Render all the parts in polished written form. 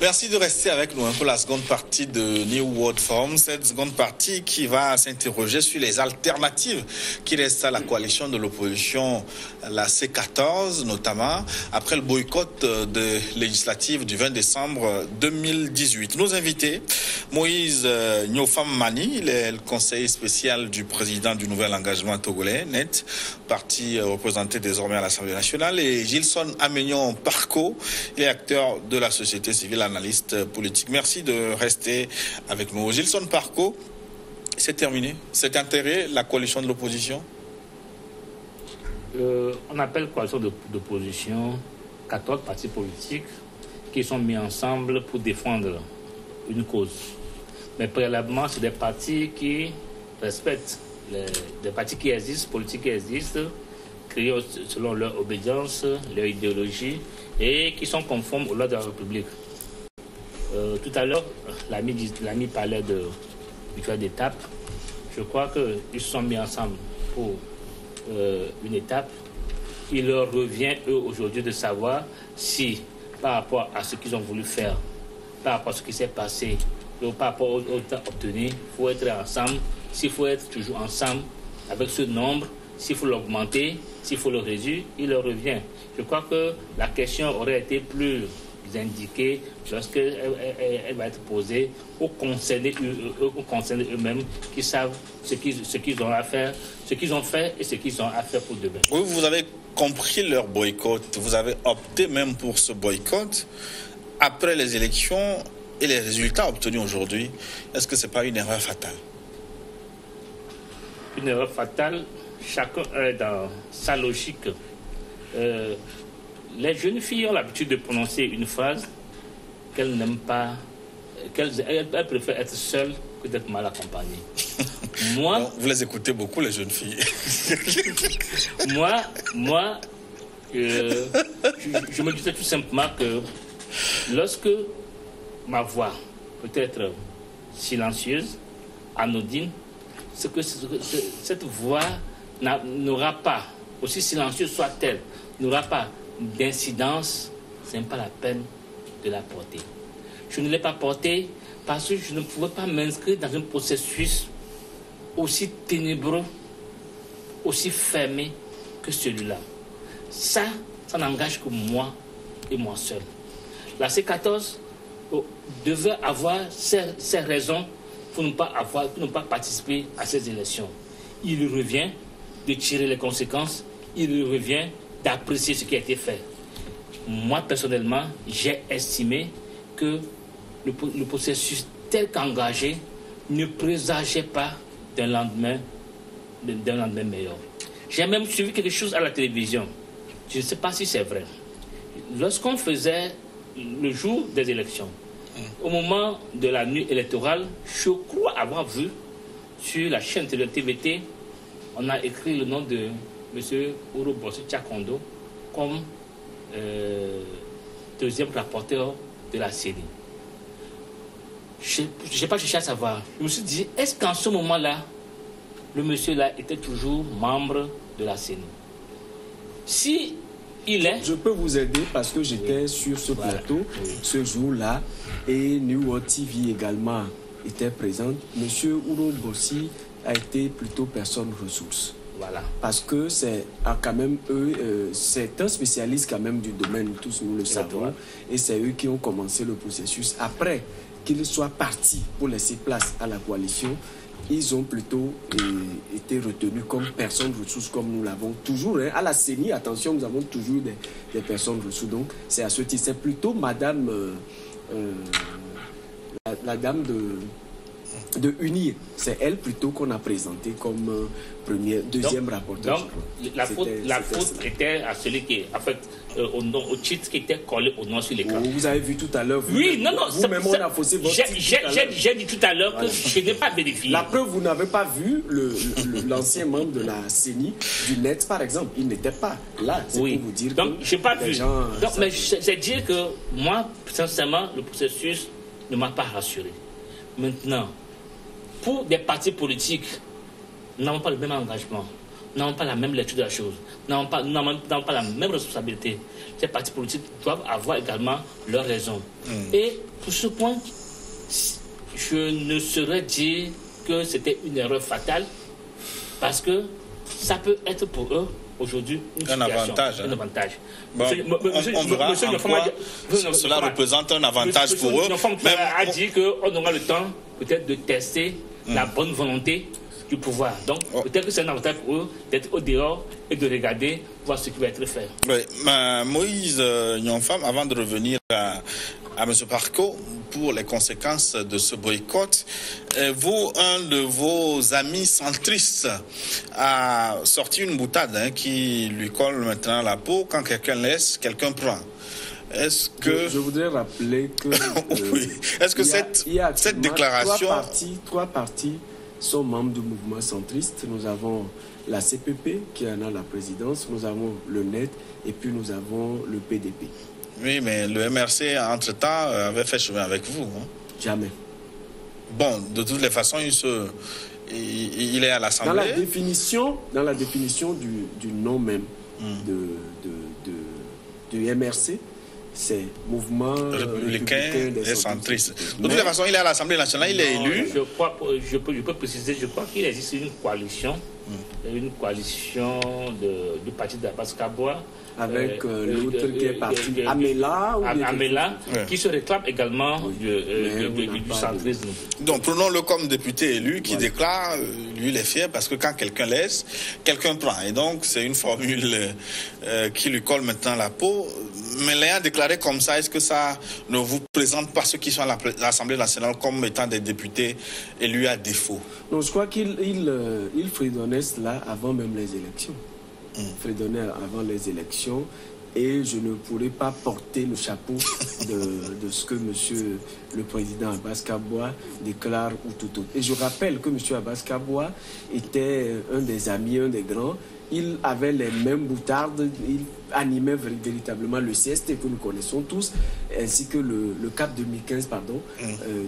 Merci de rester avec nous pour la seconde partie de New World Forum. Cette seconde partie qui va s'interroger sur les alternatives qui restent à la coalition de l'opposition, la C14 notamment, après le boycott de législative du 20 décembre 2018. Nos invités, Moïse Nyofam Mani, il est le conseiller spécial du président du Nouvel Engagement Togolais, NET, parti représenté désormais à l'Assemblée nationale, et Gilson Amignon Parco, il est acteur de la société civile, analyste politique. Merci de rester avec nous. Gilson Parco, c'est terminé. C'est intérêt la coalition de l'opposition? On appelle coalition d'opposition 14 partis politiques qui sont mis ensemble pour défendre une cause. Mais préalablement, c'est des partis qui respectent des partis qui existent, politiques qui existent, créés selon leur obédience, leur idéologie et qui sont conformes aux lois de la République. Tout à l'heure, l'ami parlait de victoire d'étape. Je crois qu'ils se sont mis ensemble pour une étape. Il leur revient, eux, aujourd'hui, de savoir si, par rapport à ce qu'ils ont voulu faire, par rapport à ce qui s'est passé, par rapport au temps obtenu, il faut être ensemble. S'il faut être toujours ensemble avec ce nombre, s'il faut l'augmenter, s'il faut le réduire, il leur revient. Je crois que la question aurait été plus indiquée lorsqu'elle va être posée aux concernés eux-mêmes qui savent ce qu'ils ont à faire, ce qu'ils ont fait et ce qu'ils ont à faire pour demain. Oui, vous avez compris leur boycott. Vous avez opté même pour ce boycott après les élections et les résultats obtenus aujourd'hui. Est-ce que ce n'est pas une erreur fatale? Une erreur fatale, chacun est dans sa logique. Les jeunes filles ont l'habitude de prononcer une phrase qu'elles n'aiment pas, elles préfèrent être seules que d'être mal accompagnées. Moi, non, vous les écoutez beaucoup, les jeunes filles. moi, je me disais tout simplement que lorsque ma voix peut être silencieuse, anodine, c'est que cette voix n'aura pas, aussi silencieuse soit-elle, n'aura pas d'incidence, ce n'est pas la peine de la porter. Je ne l'ai pas portée parce que je ne pouvais pas m'inscrire dans un processus aussi ténébreux, aussi fermé que celui-là. Ça n'engage que moi et moi seul. La C14 devait avoir ses raisons pour ne pas participer à ces élections. Il lui revient de tirer les conséquences, il lui revient d'apprécier ce qui a été fait. Moi, personnellement, j'ai estimé que le processus tel qu'engagé ne présageait pas d'un lendemain meilleur. J'ai même suivi quelque chose à la télévision. Je ne sais pas si c'est vrai. Lorsqu'on faisait le jour des élections, au moment de la nuit électorale, je crois avoir vu sur la chaîne de TVT, on a écrit le nom de M. Urobossi Tchakondo comme deuxième rapporteur de la CENI. Je n'ai pas cherché à savoir. Je me suis dit, est-ce qu'en ce moment-là, le monsieur-là était toujours membre de la CENI? Si il est... Je peux vous aider parce que j'étais sur ce plateau ce jour-là et New World TV également était présente. Monsieur Urobossi a été plutôt personne ressource. Voilà. Parce que c'est quand même eux, c'est un spécialiste quand même du domaine, tous nous le savons, et c'est eux qui ont commencé le processus. Après qu'ils soient partis pour laisser place à la coalition, ils ont plutôt été retenus comme personnes ressources, comme nous l'avons toujours. Hein. À la CENI, attention, nous avons toujours des personnes ressources. Donc, c'est à ce titre. C'est plutôt madame, la dame de Unir. C'est elle plutôt qu'on a présenté comme deuxième rapporteur. Donc, la faute était à celui qui, en fait, au titre qui était collé au nom sur l'écran. Vous avez vu tout à l'heure. Oui, non, vous-même, on a faussé votre titre. J'ai dit tout à l'heure que je n'ai pas vérifié. La preuve, vous n'avez pas vu l'ancien membre de la CENI, du NET, par exemple. Il n'était pas là. C'est pour vous dire donc, je n'ai pas vu. Donc, mais c'est dire que moi, sincèrement, le processus ne m'a pas rassuré. Maintenant, pour des partis politiques, nous n'avons pas le même engagement. n'ont pas la même lecture de la chose, n'ont pas la même responsabilité. Ces partis politiques doivent avoir également leurs raisons. Et pour ce point, je ne saurais dire que c'était une erreur fatale, parce que ça peut être pour eux aujourd'hui un avantage. Un avantage. Bon, on verra en quoi cela représente un avantage pour eux. Même a dit qu'on aura le temps peut-être de tester la bonne volonté du pouvoir. Donc peut-être que c'est un avantage pour eux d'être au dehors et de regarder, voir ce qui va être fait. Oui, Moïse Nyonfam, avant de revenir à M. Parco pour les conséquences de ce boycott, vous, un de vos amis centristes a sorti une boutade qui lui colle maintenant à la peau. Quand quelqu'un laisse, quelqu'un prend. Est-ce que... Je voudrais rappeler que... oui. Est-ce que cette déclaration... Trois partis sont membres du mouvement centriste. Nous avons la CPP qui en a la présidence, nous avons le NET et puis nous avons le PDP. Oui, mais le MRC, entre-temps, avait fait chemin avec vous. Hein? Jamais. Bon, de toutes les façons, il est à l'Assemblée. Dans la définition du nom même du MRC, c'est mouvement républicain et centriste. De toutes les façons, il est à l'Assemblée nationale, il est élu. Je peux préciser, je crois qu'il existe une coalition du parti d'Abbas Kaboua, avec l'autre qui est parti, Amela, qui se réclame également du centrisme. Donc prenons-le comme député élu qui déclare, lui il est fier parce que quand quelqu'un laisse, quelqu'un prend. Et donc c'est une formule qui lui colle maintenant la peau. Mais l'ayant déclaré comme ça, est-ce que ça ne vous présente pas ceux qui sont à l'Assemblée nationale comme étant des députés élus à défaut? Non, je crois qu'il fredonnait cela avant même les élections. Fredonnait avant les élections, et je ne pourrais pas porter le chapeau de ce que monsieur le président Abbas Kaboua déclare ou tout autre. Et je rappelle que monsieur Abbas Kaboua était un des amis, un des grands. Il avait les mêmes boutardes, il animait véritablement le CST que nous connaissons tous, ainsi que le CAP 2015, pardon.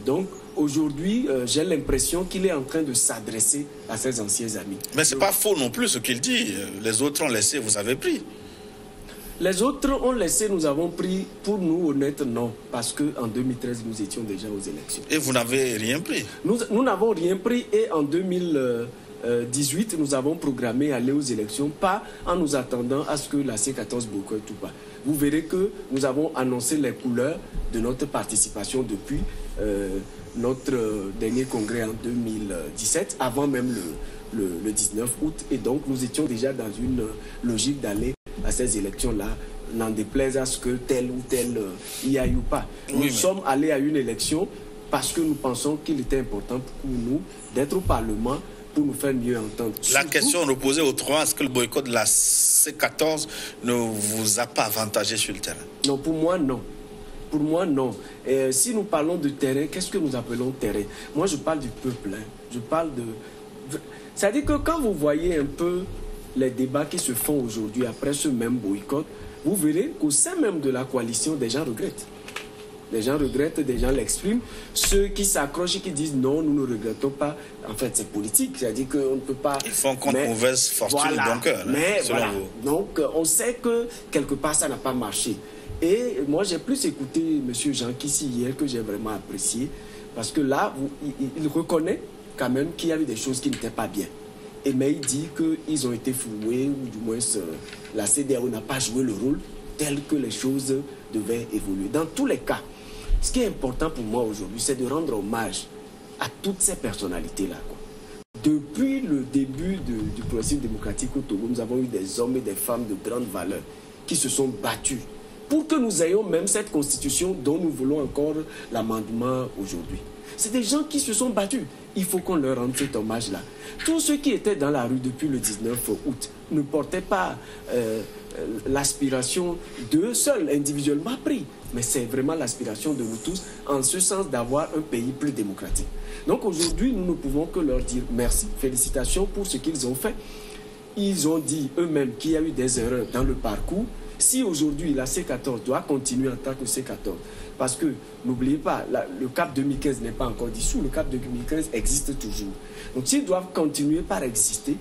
Donc, aujourd'hui, j'ai l'impression qu'il est en train de s'adresser à ses anciens amis. Mais ce n'est pas faux non plus ce qu'il dit. Les autres ont laissé, vous avez pris. Les autres ont laissé, nous avons pris. Pour nous, honnête, non. Parce qu'en 2013, nous étions déjà aux élections. Et vous n'avez rien pris? Nous n'avons rien pris, et en 2018, nous avons programmé aller aux élections, pas en nous attendant à ce que la C14 boycotte ou pas. Vous verrez que nous avons annoncé les couleurs de notre participation depuis notre dernier congrès en 2017, avant même le 19 août. Et donc, nous étions déjà dans une logique d'aller à ces élections-là, n'en déplaise à ce que tel ou tel y aille ou pas. Nous sommes allés à une élection parce que nous pensons qu'il était important pour nous d'être au Parlement pour nous faire mieux entendre. La question reposée autrement, est-ce que le boycott de la C14 ne vous a pas avantagé sur le terrain? Non, pour moi, non. Pour moi, non. Et si nous parlons de terrain, qu'est-ce que nous appelons terrain? Moi, je parle du peuple. Je parle de... C'est-à-dire que quand vous voyez un peu les débats qui se font aujourd'hui après ce même boycott, vous verrez qu'au sein même de la coalition, des gens regrettent. Des gens regrettent, des gens l'expriment. Ceux qui s'accrochent et qui disent non, nous ne regrettons pas, en fait, c'est politique. C'est-à-dire qu'on ne peut pas... Ils font contre mauvaise fortune, voilà, donc, mais selon voilà. vous. Donc, on sait que quelque part, ça n'a pas marché. Et moi, j'ai plus écouté M. Jean Kissi hier, que j'ai vraiment apprécié, parce que là, il reconnaît quand même qu'il y a eu des choses qui n'étaient pas bien. Mais il dit qu'ils ont été floués, ou du moins la CEDEAO n'a pas joué le rôle tel que les choses devaient évoluer. Dans tous les cas, ce qui est important pour moi aujourd'hui, c'est de rendre hommage à toutes ces personnalités-là. Depuis le début du processus démocratique au Togo, nous avons eu des hommes et des femmes de grande valeur qui se sont battus pour que nous ayons même cette constitution dont nous voulons encore l'amendement aujourd'hui. C'est des gens qui se sont battus. Il faut qu'on leur rende cet hommage-là. Tous ceux qui étaient dans la rue depuis le 19 août ne portaient pas l'aspiration d'eux seuls, individuellement pris. Mais c'est vraiment l'aspiration de nous tous, en ce sens d'avoir un pays plus démocratique. Donc aujourd'hui, nous ne pouvons que leur dire merci, félicitations pour ce qu'ils ont fait. Ils ont dit eux-mêmes qu'il y a eu des erreurs dans le parcours. Si aujourd'hui la C14 doit continuer en tant que C14, parce que n'oubliez pas, le CAP 2015 n'est pas encore dissous, le CAP 2015 existe toujours. Donc s'ils doivent continuer par exister,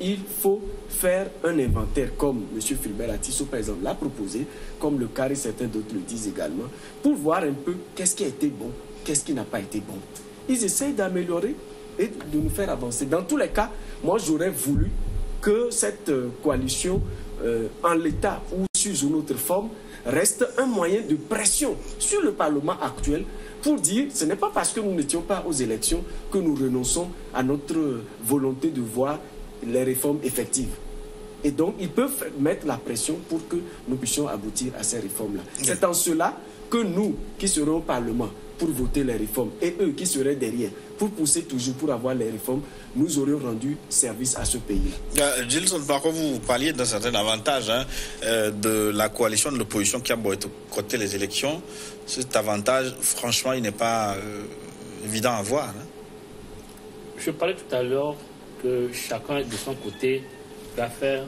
il faut faire un inventaire, comme M. Fulbert Atisso, par exemple, l'a proposé, comme le CAR et certains d'autres le disent également, pour voir un peu qu'est-ce qui a été bon, qu'est-ce qui n'a pas été bon. Ils essayent d'améliorer et de nous faire avancer. Dans tous les cas, moi, j'aurais voulu que cette coalition, en l'état ou sous une autre forme, reste un moyen de pression sur le Parlement actuel pour dire ce n'est pas parce que nous n'étions pas aux élections que nous renonçons à notre volonté de voir les réformes effectives. Et donc, ils peuvent mettre la pression pour que nous puissions aboutir à ces réformes-là. C'est en cela que nous, qui serons au Parlement pour voter les réformes, et eux qui seraient derrière, pour pousser toujours pour avoir les réformes, nous aurions rendu service à ce pays-là. Gilson, par contre, vous parliez d'un certain avantage de la coalition de l'opposition qui a boycotté les élections. Cet avantage, franchement, il n'est pas évident à voir. Je parlais tout à l'heure que chacun de son côté doit faire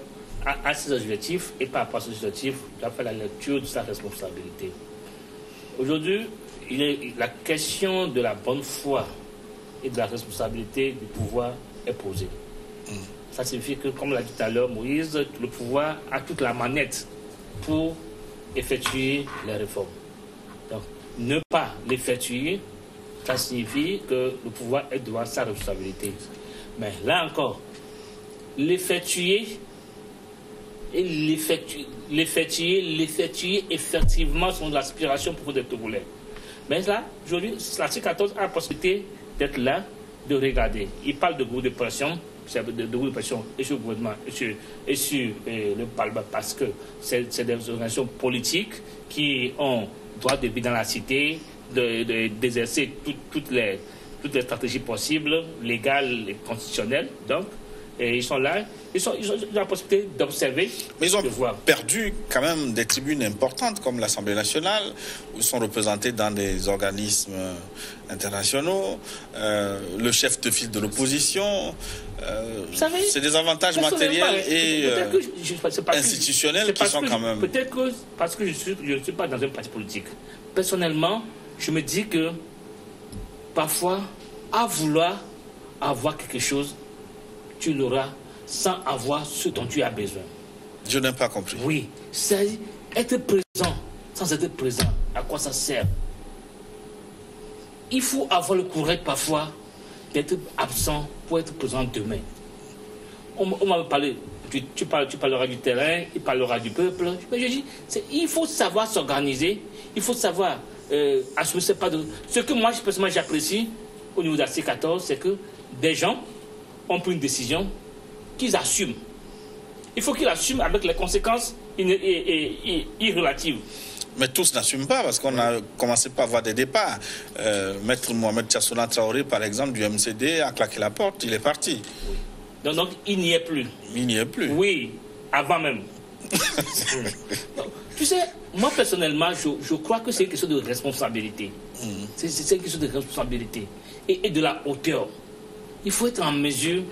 à ses objectifs et par rapport à ses objectifs, doit faire la lecture de sa responsabilité. Aujourd'hui, la question de la bonne foi et de la responsabilité du pouvoir est posée. Ça signifie que, comme l'a dit tout à l'heure Moïse, le pouvoir a toute la manette pour effectuer les réformes. Donc, ne pas l'effectuer, ça signifie que le pouvoir est devant sa responsabilité. Mais là encore, l'effectuer et l'effectuer effectivement selon l'aspiration pour des Togolais. Mais là, aujourd'hui, la C14 a la possibilité d'être là, de regarder. Il parle de groupe de pression, de groupe de pression et sur le gouvernement et sur le Parlement, parce que c'est des organisations politiques qui ont droit de vivre dans la cité, d'exercer toutes les stratégies possibles, légales et constitutionnelles. Donc, et ils sont là, ils ont la possibilité d'observer. Mais ils ont perdu quand même des tribunes importantes comme l'Assemblée nationale, où ils sont représentés dans des organismes internationaux, le chef de file de l'opposition. C'est des avantages matériels et institutionnels qui sont quand même... Peut-être que parce que je ne suis pas dans un parti politique. Personnellement, je me dis que parfois, à vouloir avoir quelque chose, tu l'auras sans avoir ce dont tu as besoin. Je n'ai pas compris. Oui, c'est être présent sans être présent. À quoi ça sert? Il faut avoir le courage parfois d'être absent pour être présent demain. On m'a parlé, tu parleras du terrain, il parlera du peuple. Mais je dis, il faut savoir s'organiser, il faut savoir assumer ce pas de... Ce que moi, personnellement, j'apprécie au niveau de la C14, c'est que des gens ont pris une décision qu'ils assument. Il faut qu'ils assument avec les conséquences irrelatives. Mais tous n'assument pas, parce qu'on a commencé par avoir des départs. Maître Mohamed Tiassouna Traoré, par exemple, du MCD, a claqué la porte, il est parti. Oui. Donc il n'y est plus. Il n'y est plus. Oui, avant même. Donc, tu sais, moi personnellement, je crois que c'est une question de responsabilité. C'est une question de responsabilité et de la hauteur. Il faut être en mesure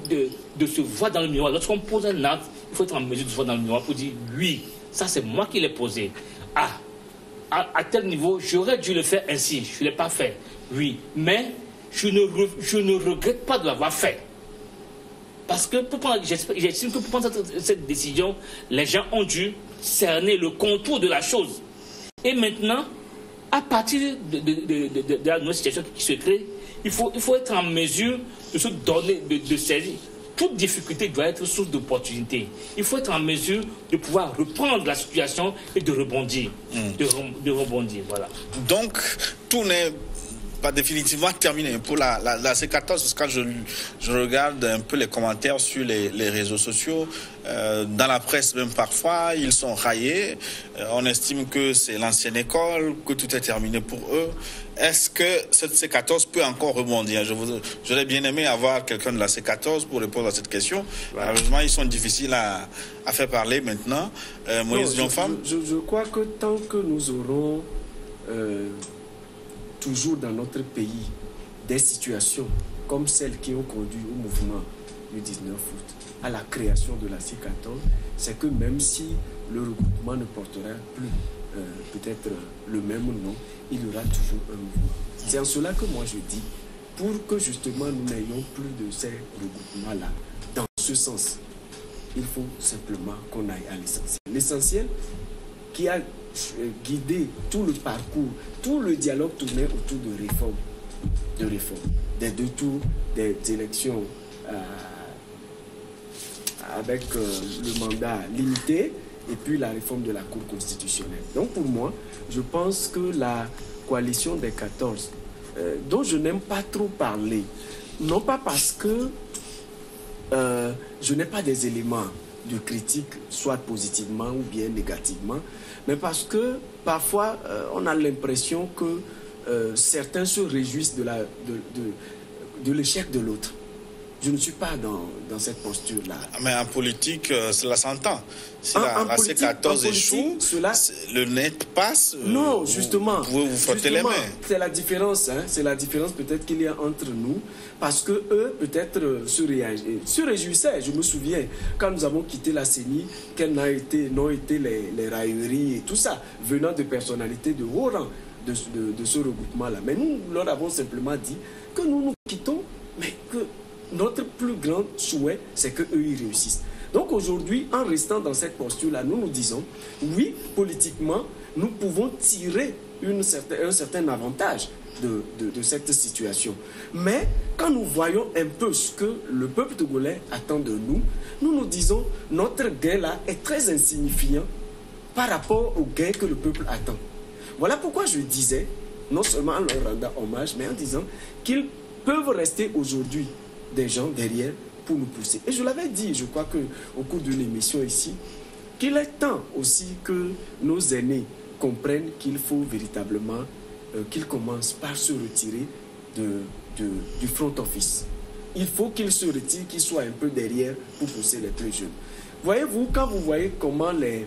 de se voir dans le miroir. Lorsqu'on pose un acte, il faut être en mesure de se voir dans le miroir pour dire oui, ça c'est moi qui l'ai posé. À tel niveau, j'aurais dû le faire ainsi. Je ne l'ai pas fait. Oui, mais je ne regrette pas de l'avoir fait. Parce que j'estime que pour prendre cette décision, les gens ont dû cerner le contour de la chose. Et maintenant, à partir de la nouvelle situation qui se crée, il faut être en mesure de se donner, de saisir. Toute difficulté doit être source d'opportunité. Il faut être en mesure de pouvoir reprendre la situation et de rebondir. De rebondir, voilà. Donc, tout n'est pas définitivement terminé pour la C14, parce que quand je regarde un peu les commentaires sur les réseaux sociaux, dans la presse même parfois, ils sont raillés. On estime que c'est l'ancienne école, que tout est terminé pour eux. Est-ce que cette C14 peut encore rebondir? J'aurais bien aimé avoir quelqu'un de la C14 pour répondre à cette question. Malheureusement, ils sont difficiles à faire parler maintenant. Moïse Dionfam? Je crois que tant que nous aurons toujours dans notre pays des situations comme celles qui ont conduit au mouvement du 19 août, à la création de la C14, c'est que même si le regroupement ne portera plus peut-être le même nom, il y aura toujours un mouvement. C'est en cela que moi je dis, pour que justement nous n'ayons plus de ces regroupements-là dans ce sens, il faut simplement qu'on aille à l'essentiel. L'essentiel qui a guidé tout le parcours, tout le dialogue tournait autour de réformes, des 2 tours des élections avec le mandat limité et puis la réforme de la Cour constitutionnelle. Donc pour moi, je pense que la coalition des 14, dont je n'aime pas trop parler, non pas parce que je n'ai pas des éléments de critique, soit positivement ou bien négativement, mais parce que parfois on a l'impression que certains se réjouissent de l'échec de l'autre. Je ne suis pas dans cette posture-là. Mais en politique, cela s'entend. Si la C14 échoue, le net passe. Non, justement. Vous frottez les mains. C'est la différence. C'est la différence peut-être qu'il y a entre nous. Parce que eux, peut-être, se réjouissaient. Je me souviens, quand nous avons quitté la CENI, quelles n'ont été les railleries et tout ça, venant de personnalités de haut rang de ce regroupement-là. Mais nous leur avons simplement dit que nous quittons, mais que notre plus grand souhait, c'est qu'eux y réussissent. Donc aujourd'hui, en restant dans cette posture-là, nous disons, oui, politiquement, nous pouvons tirer un certain avantage de cette situation. Mais quand nous voyons un peu ce que le peuple togolais attend de nous, nous disons, notre gain-là est très insignifiant par rapport au gain que le peuple attend. Voilà pourquoi je disais, non seulement en leur rendant hommage, mais en disant qu'ils peuvent rester aujourd'hui des gens derrière pour nous pousser. Et je l'avais dit, je crois qu'au cours de l'émission ici, qu'il est temps aussi que nos aînés comprennent qu'il faut véritablement qu'ils commencent par se retirer du front office. Il faut qu'ils se retirent, qu'ils soient un peu derrière pour pousser les plus jeunes. Voyez-vous, quand vous voyez comment les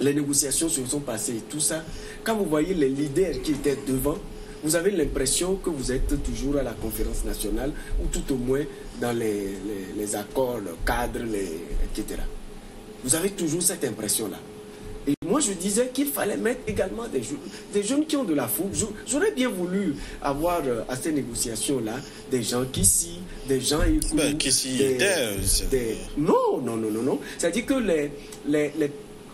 négociations se sont passées et tout ça, quand vous voyez les leaders qui étaient devant, vous avez l'impression que vous êtes toujours à la conférence nationale ou tout au moins dans les accords, le cadre, etc. Vous avez toujours cette impression-là. Et moi, je disais qu'il fallait mettre également des jeunes qui ont de la fougue. J'aurais bien voulu avoir à ces négociations-là des gens qui s'y, des gens écoutent. Qui s'y étaient. Non. C'est-à-dire que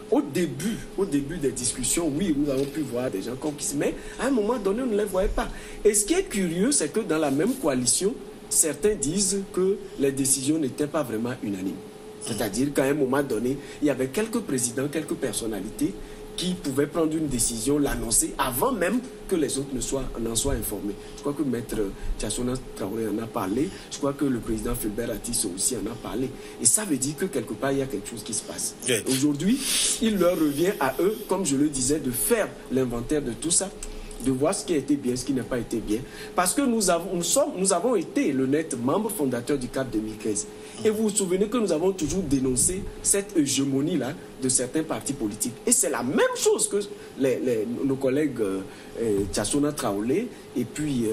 au début des discussions, oui, nous avons pu voir des gens comme qui, mais à un moment donné, on ne les voyait pas. Et ce qui est curieux, c'est que dans la même coalition, certains disent que les décisions n'étaient pas vraiment unanimes. C'est-à-dire qu'à un moment donné, il y avait quelques présidents, quelques personnalités qui pouvaient prendre une décision, l'annoncer avant même que les autres n'en soient informés. Je crois que Maître Tchassona Traoré en a parlé. Je crois que le président Fulbert Atis aussi en a parlé. Et ça veut dire que quelque part, il y a quelque chose qui se passe. Yeah. Aujourd'hui, il leur revient à eux, comme je le disais, de faire l'inventaire de tout ça, de voir ce qui a été bien, ce qui n'a pas été bien. Parce que nous avons été le net membre fondateur du CAP 2015. Et vous vous souvenez que nous avons toujours dénoncé cette hégémonie-là de certains partis politiques. Et c'est la même chose que nos collègues Tchassona Traoré et puis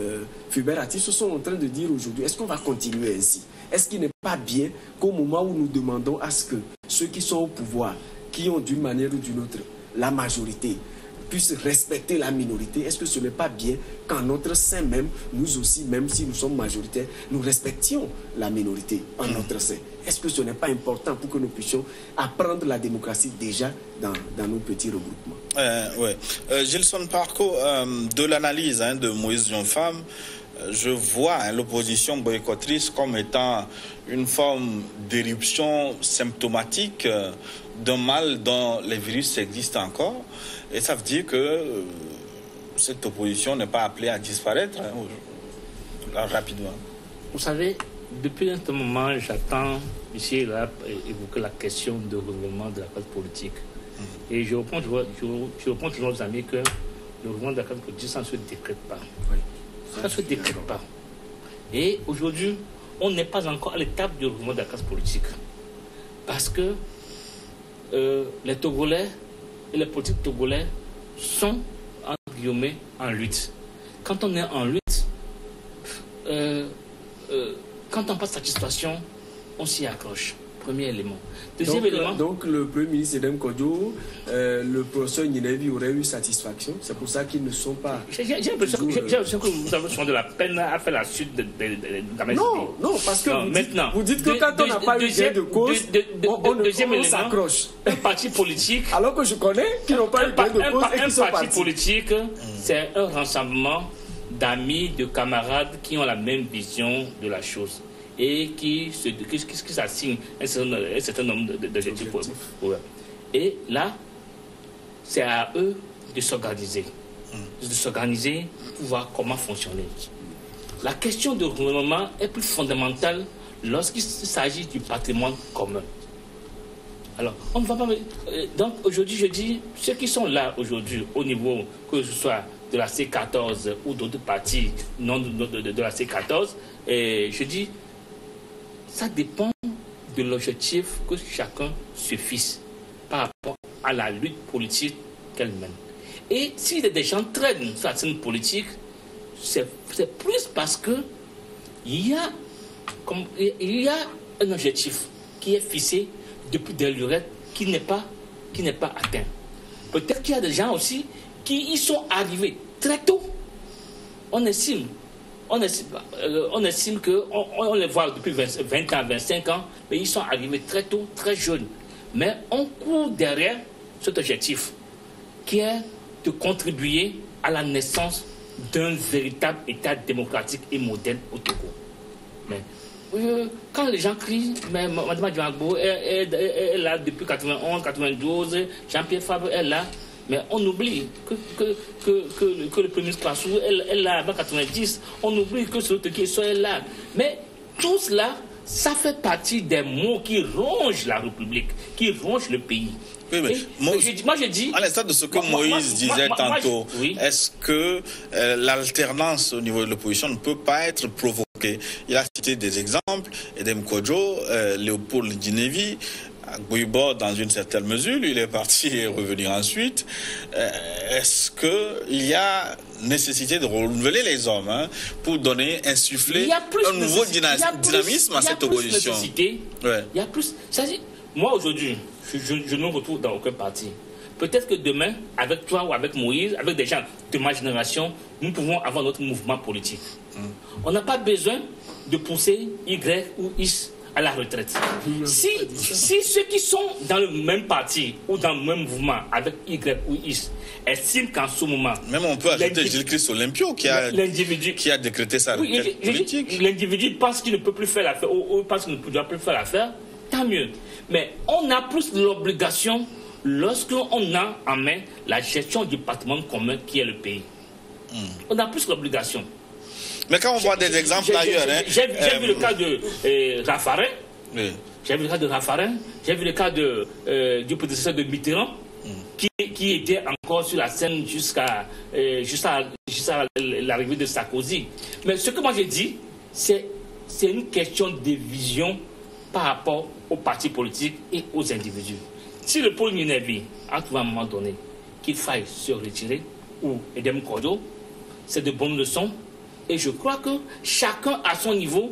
Fulbert Atis se sont en train de dire aujourd'hui. Est-ce qu'on va continuer ainsi? Est-ce qu'il n'est pas bien qu'au moment où nous demandons à ce que ceux qui sont au pouvoir, qui ont d'une manière ou d'une autre la majorité, puissent respecter la minorité, est-ce que ce n'est pas bien qu'en notre sein même, nous aussi, même si nous sommes majoritaires, nous respections la minorité en notre sein? Est-ce que ce n'est pas important pour que nous puissions apprendre la démocratie déjà dans nos petits regroupements? Oui. Gilson Parco, de l'analyse de Moïse Dionfam, je vois l'opposition boycottrice comme étant une forme d'éruption symptomatique d'un mal dont les virus existent encore. Et ça veut dire que cette opposition n'est pas appelée à disparaître rapidement. Vous savez, depuis un moment, j'attends ici et là évoquer la question de renouvellement de la classe politique. Et je reprends toujours aux amis que le renouvellement de la classe politique, ça ne se décrète pas. Oui. Ça ne se décrète pas. Et aujourd'hui, on n'est pas encore à l'étape du renouvellement de la classe politique. Parce que les Togolais et les politiques togolais sont, entre guillemets, en lutte. Quand on est en lutte, quand on passe satisfaction, on s'y accroche. Premier élément. Deuxième élément. Donc le Premier ministre Edem Kodjo, le professeur Ninevi aurait eu satisfaction. C'est pour ça qu'ils ne sont pas. J'ai l'impression que vous avez souvent de la peine à faire la suite de la Non, non, parce que non, vous dites que quand on n'a pas eu gain de cause, on s'accroche. Un parti politique. Alors que je connais qui n'ont pas eu gain de cause et qui sont partis. Un parti politique, c'est un rassemblement d'amis, de camarades qui ont la même vision de la chose et qui s'assignent un certain nombre d'objectifs. Et là, c'est à eux de s'organiser. Pour voir comment fonctionner. La question de renouvellement est plus fondamentale lorsqu'il s'agit du patrimoine commun. Alors, on ne va pas... Donc, aujourd'hui, je dis, ceux qui sont là aujourd'hui, au niveau, que ce soit de la C14 ou d'autres partis non de la C14, et je dis, ça dépend de l'objectif que chacun se fixe par rapport à la lutte politique qu'elle mène. Et si des gens traînent sur la scène politique, c'est plus parce que il y a un objectif qui est fixé depuis des lurettes qui n'est pas atteint. Peut-être qu'il y a des gens aussi qui y sont arrivés très tôt. On estime qu'on les voit depuis 20 ans, 25 ans, mais ils sont arrivés très tôt, très jeunes. Mais on court derrière cet objectif qui est de contribuer à la naissance d'un véritable État démocratique et moderne au Togo. Mais quand les gens crient, mais Mme Djamagbo est là depuis 91, 92, Jean-Pierre Fabre est là, mais on oublie que le Premier ministre Kwassou est là avant 90, on oublie que ce qui est là. Mais tout cela, ça fait partie des mots qui rongent la République, qui rongent le pays. Oui, mais moi, je dis... À l'instar de ce que Moïse disait tantôt, est-ce que l'alternance au niveau de l'opposition ne peut pas être provoquée? Il a cité des exemples, Edem Kodjo, Léopold Dinevi, Guibo dans une certaine mesure, lui il est parti et est revenu ensuite. Est-ce qu'il y a nécessité de renouveler les hommes pour donner, insuffler un nouveau dynamisme à cette opposition? Il y a plus. Moi aujourd'hui, je ne me retrouve dans aucun parti. Peut-être que demain, avec toi ou avec Moïse, avec des gens de ma génération, nous pouvons avoir notre mouvement politique. On n'a pas besoin de pousser Y ou X à la retraite. Si ceux qui sont dans le même parti ou dans le même mouvement avec Y ou X estiment qu'en ce moment... Même on peut ajouter Gilles Christ Olympio qui a décrété sa retraite politique. L'individu pense qu'il ne peut plus faire l'affaire ou pense qu'il ne doit plus faire l'affaire, tant mieux. Mais on a plus l'obligation lorsqu'on a en main la gestion du patrimoine commun qui est le pays. On a plus l'obligation. Mais quand on voit des exemples ailleurs... J'ai vu le cas de Raffarin. Oui. J'ai vu le cas de Raffarin. J'ai vu le cas du prédécesseur de Mitterrand qui était encore sur la scène jusqu'à l'arrivée de Sarkozy. Mais ce que moi j'ai dit, c'est une question de vision par rapport aux partis politiques et aux individus. Si le pôle Ninevi a trouvé à un moment donné qu'il faille se retirer, ou Edem Kodjo, c'est de bonnes leçons. Et je crois que chacun à son niveau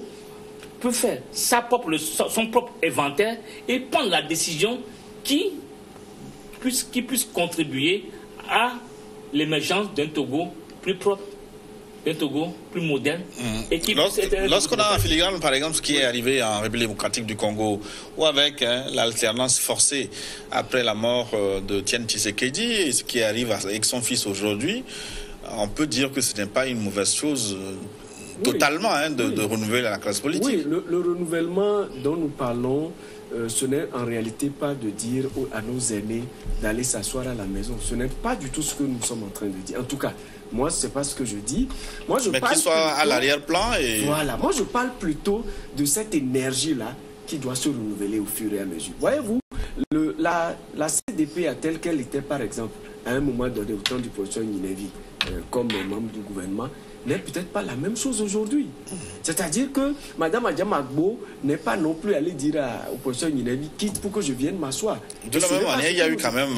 peut faire son propre inventaire et prendre la décision qui puisse contribuer à l'émergence d'un Togo plus propre, d'un Togo plus moderne. Et qui lorsqu'on a en filigrane, par exemple, ce qui est arrivé en République démocratique du Congo, ou avec l'alternance forcée après la mort de Tiens Tshisekedi, et ce qui arrive avec son fils aujourd'hui, on peut dire que ce n'est pas une mauvaise chose totalement de renouveler la classe politique. Oui, le renouvellement dont nous parlons, ce n'est en réalité pas de dire à nos aînés d'aller s'asseoir à la maison. Ce n'est pas du tout ce que nous sommes en train de dire. En tout cas, moi, ce n'est pas ce que je dis. Moi, mais qu'ils soient à l'arrière-plan. Voilà, moi, je parle plutôt de cette énergie-là qui doit se renouveler au fur et à mesure. Voyez-vous, la CDP a telle qu'elle était, par exemple, à un moment donné, au temps du professeur Ninevi, comme membre du gouvernement, n'est peut-être pas la même chose aujourd'hui. C'est-à-dire que Mme Adjamagbo n'est pas non plus allée dire au professeur Ninevi quitte pour que je vienne m'asseoir. De la même manière, il y a eu quand même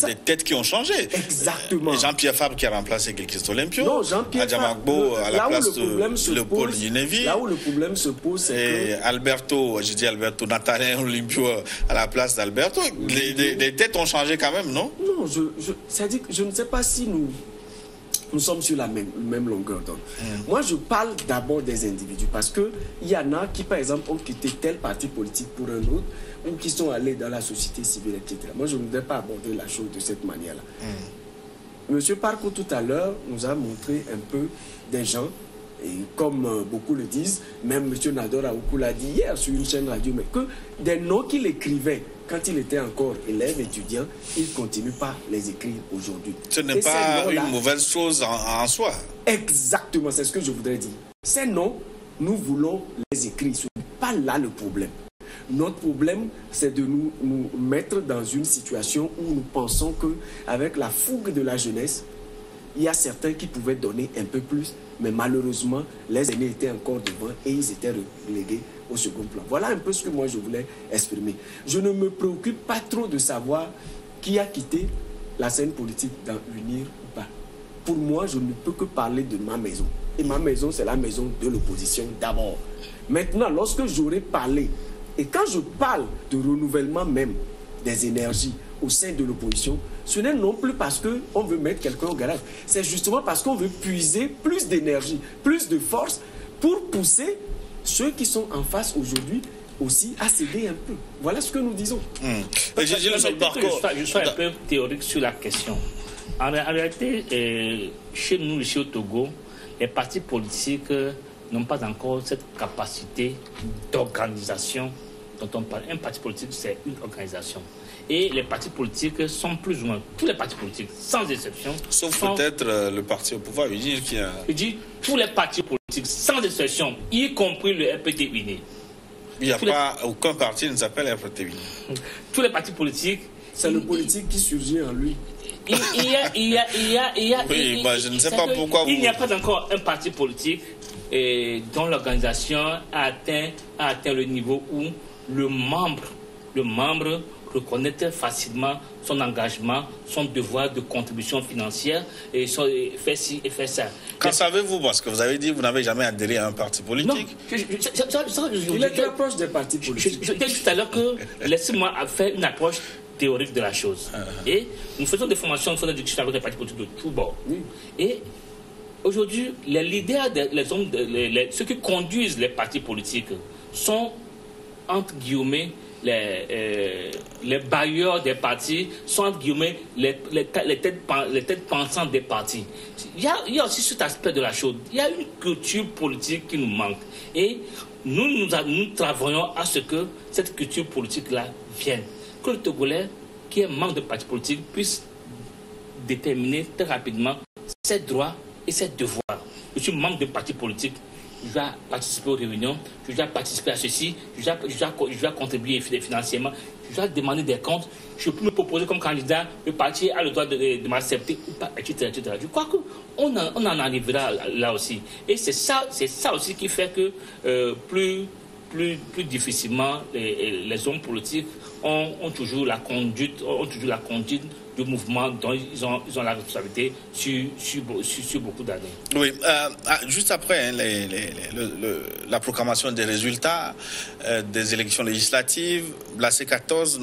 des têtes qui ont changé. Exactement. Jean-Pierre Fabre qui a remplacé Christo Olympio. Non, Jean-Pierre Fabre à la place de Léopold Ginevi. Là où le problème se pose, c'est que Nathalie Olympio à la place d'Alberto. Les têtes ont changé quand même, non? Non, c'est-à-dire que je ne sais pas si nous sommes sur la même longueur d'onde. Moi, je parle d'abord des individus parce qu'il y en a qui, par exemple, ont quitté tel parti politique pour un autre ou qui sont allés dans la société civile, etc. Moi, je ne voudrais pas aborder la chose de cette manière-là. Monsieur Parco, tout à l'heure, nous a montré un peu des gens, et comme beaucoup le disent, même monsieur Nador Aoukou l'a dit hier sur une chaîne radio, mais que des noms qu'il écrivait quand il était encore élève, étudiant, il ne continue pas les écrire aujourd'hui. Ce n'est pas une mauvaise chose en soi. Exactement, c'est ce que je voudrais dire. Ces noms, nous voulons les écrire. Ce n'est pas là le problème. Notre problème, c'est de nous mettre dans une situation où nous pensons qu'avec la fougue de la jeunesse, il y a certains qui pouvaient donner un peu plus, mais malheureusement, les aînés étaient encore devant et ils étaient relégués au second plan. Voilà un peu ce que moi je voulais exprimer. Je ne me préoccupe pas trop de savoir qui a quitté la scène politique dans Unir ou pas. Pour moi, je ne peux que parler de ma maison. Et ma maison, c'est la maison de l'opposition d'abord. Maintenant, lorsque j'aurai parlé, et quand je parle de renouvellement même des énergies au sein de l'opposition, ce n'est non plus parce qu'on veut mettre quelqu'un au garage. C'est justement parce qu'on veut puiser plus d'énergie, plus de force pour pousser ceux qui sont en face aujourd'hui aussi à céder un peu. Voilà ce que nous disons. Je suis un peu théorique sur la question. En réalité, chez nous, ici au Togo, les partis politiques n'ont pas encore cette capacité d'organisation dont on parle. Un parti politique, c'est une organisation. Et les partis politiques sont plus ou moins, tous les partis politiques, sans exception. Sauf peut-être le parti au pouvoir, Je dis tous les partis politiques, sans exception, y compris le RPT Uni. Il n'y a pas aucun parti qui ne s'appelle RPT Uni. Tous les partis politiques. C'est le politique qui surgit en lui. Je ne sais pas pourquoi il n'y a pas encore un parti politique dont l'organisation a atteint le niveau où le membre reconnaît facilement son engagement, son devoir de contribution financière et fait ci et fait ça. Qu'en savez-vous? Parce que vous avez dit que vous n'avez jamais adhéré à un parti politique. Non, il est très proche des partis politiques. Je disais tout à l'heure que laissez-moi faire une approche théorique de la chose. Et nous faisons des formations, nous faisons des discussions avec les partis politiques de tous bords. Et aujourd'hui, les leaders, ceux qui conduisent les partis politiques sont, entre guillemets, les bailleurs des partis, sont, entre guillemets, les têtes pensantes des partis. Il y a aussi cet aspect de la chose. Il y a une culture politique qui nous manque. Et nous travaillons à ce que cette culture politique-là vienne. Que le Togolais, qui est membre de parti politique, puisse déterminer très rapidement ses droits et ses devoirs. Je suis membre de parti politique, je dois participer aux réunions, je dois participer à ceci, je dois contribuer financièrement, je dois demander des comptes, je peux me proposer comme candidat, le parti a le droit de m'accepter ou pas, etc., etc. Je crois qu'on en arrivera là aussi. Et c'est ça aussi qui fait que plus difficilement les hommes politiques ont toujours la conduite du mouvement dont ils ont la responsabilité sur beaucoup d'années. Oui, juste après la proclamation des résultats des élections législatives, la C14,